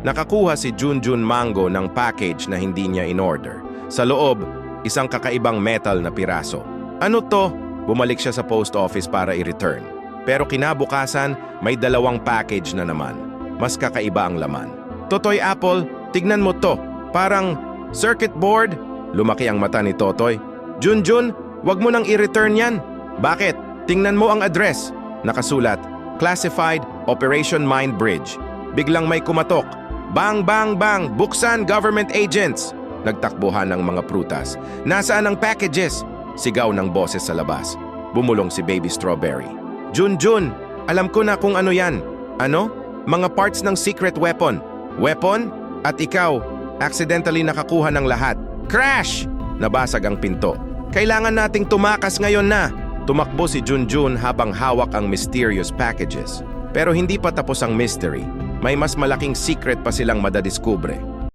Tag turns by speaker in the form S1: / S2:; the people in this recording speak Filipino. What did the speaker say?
S1: Nakakuha si Junjun Mango ng package na hindi niya in-order. Sa loob, isang kakaibang metal na piraso. Ano to? Bumalik siya sa post office para i-return. Pero kinabukasan, may dalawang package na naman. Mas kakaiba ang laman. Totoy Apple, tignan mo to. Parang circuit board. Lumaki ang mata ni Totoy. Junjun, wag mo nang i-return yan. Bakit? Tingnan mo ang address. Nakasulat, Classified Operation Mind Bridge. Biglang may kumatok. Bang, bang, bang! Buksan, government agents! Nagtakbuhan ang mga prutas. Nasaan ang packages? Sigaw ng boses sa labas. Bumulong si Baby Strawberry. Junjun, alam ko na kung ano yan. Ano? Mga parts ng secret weapon. Weapon? At ikaw, accidentally nakakuha ng lahat. Crash! Nabasag ang pinto. Kailangan nating tumakas ngayon na. Tumakbo si Junjun habang hawak ang mysterious packages. Pero hindi pa tapos ang mystery. May mas malaking secret pa silang madadiskubre.